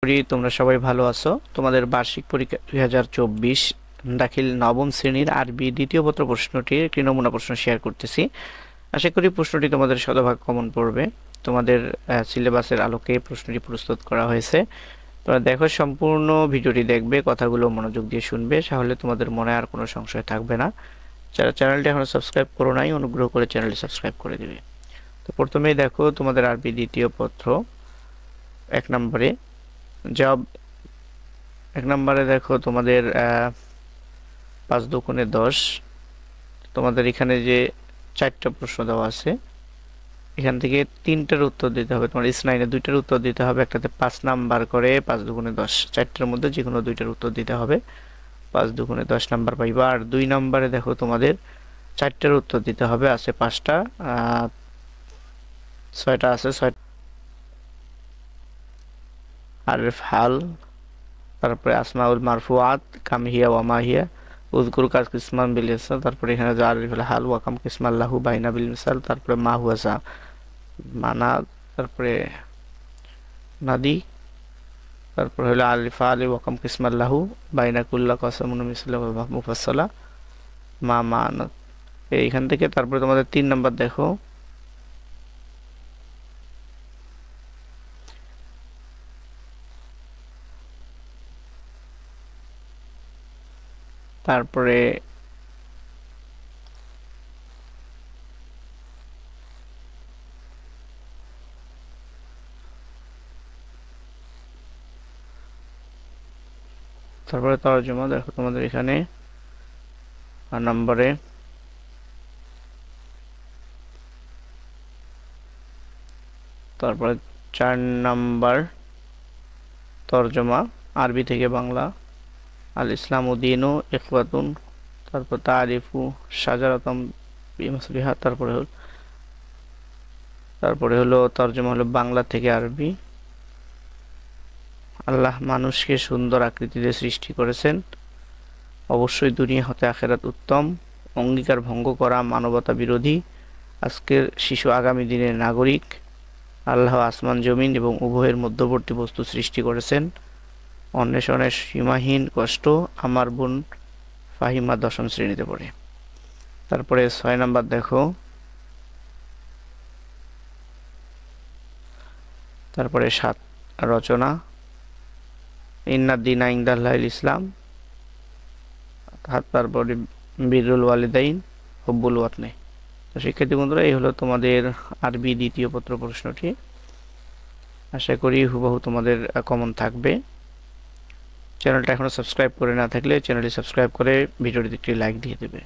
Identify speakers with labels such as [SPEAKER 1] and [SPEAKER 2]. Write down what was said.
[SPEAKER 1] করি তোমরা সবাই ভালো আছো। তোমাদের বার্ষিক পরীক্ষা 2024 দাখিল নবম শ্রেণীর আরবি দ্বিতীয় পত্র প্রশ্নটির একটি নমুনা প্রশ্ন শেয়ার করতেছি। আশা করি প্রশ্নটি তোমাদের শতভাগ কমন পড়বে। তোমাদের সিলেবাসের আলোকে প্রশ্নটি প্রস্তুত করা হয়েছে। তোমরা দেখো, সম্পূর্ণ ভিডিওটি দেখবে, কথাগুলো মনোযোগ দিয়ে শুনবে, তাহলে তোমাদের মনে আর কোনো সংশয় থাকবে না। যারা চ্যানেলটি এখনো সাবস্ক্রাইব করো নাই, অনুগ্রহ করে চ্যানেলটি সাবস্ক্রাইব করে দিবে। তো প্রথমেই দেখো, তোমাদের আরবি দ্বিতীয় পত্র 1 নম্বরে জবাব। 1 নম্বরে দেখো তোমাদের 5 দুগুণে 10। তোমাদের এখানে যে 4টা প্রশ্ন দেওয়া আছে, এখান থেকে 3টার উত্তর দিতে হবে। তোমার ইসনাইনে 2টার উত্তর দিতে হবে, একটাতে 5 নাম্বার করে 5 দুগুণে 10। 4টার মধ্যে যে কোনো 2টার উত্তর দিতে হবে, 5 দুগুণে 10 নাম্বার পাইবা। আর 2 নম্বরে দেখো তোমাদের 4টার উত্তর দিতে হবে, আছে 5টা, 6টা আছে 6। আর হাল, তারপরে আসমাউল মারফুআত, কাম হিয়া ওয়া মা হিয়া, উযকুর কাজ কিসমান বিল ইরসাল, তারপরে এখানে যে আরিফুল হাল ওয়া কাম কিসমান লাহু বাইনা বিল মিসাল, তারপরে মা হুয়া সা মানা, তারপরে নাদি, তারপরে হলো আলিফা আলি ওয়া কাম কিসমান লাহু বাইনা কুল্লা কাসামুন মিসলা ওয়া মুফাসসালা মা মানা। এইখান থেকে তারপরে তোমাদের 3 নাম্বার দেখো, তারপরে তরজমা দেখো তোমাদের এখানে 4 নম্বরে। তারপরে 4 নাম্বার তরজমা আরবি থেকে বাংলা, আল ইসলামু দীনু ইখওয়াতুন, তারপর তারিফু শাজারাতাম বিমাসলিহা, তারপরে হলো তরজমা হলো বাংলা থেকে আরবি। আল্লাহ মানুষকে সুন্দর আকৃতিতে সৃষ্টি করেছেন, অবশ্যই দুনিয়া হতে আখিরাত উত্তম, অঙ্গীকার ভঙ্গ করা মানবতা বিরোধী, আজকের শিশু আগামী দিনের নাগরিক, আল্লাহ আসমান জমিন এবং উভয়ের মধ্যবর্তী বস্তু সৃষ্টি করেছেন, অন্বেষণের সীমাহীন কষ্ট, আমার বোন ফাহিমা 10ম শ্রেণীতে পড়ে। তারপরে 6 নাম্বার দেখো, তারপরে 7 রচনা, ইন্না দীনা ইনদাল্লাহিল ইসলাম, তারপরে বিরুল ওয়ালিদাইন হুব্বুল ওয়াতনে। তো শিক্ষার্থী বন্ধুরা, এই হলো তোমাদের আরবি দ্বিতীয় পত্র প্রশ্নটি। আশা করি হুবহু তোমাদের কমন থাকবে। চ্যানেলটা এখনো সাবস্ক্রাইব করে না থাকলে চ্যানেলটি সাবস্ক্রাইব করে ভিডিওটিতে একটি লাইক দিয়ে দেবে।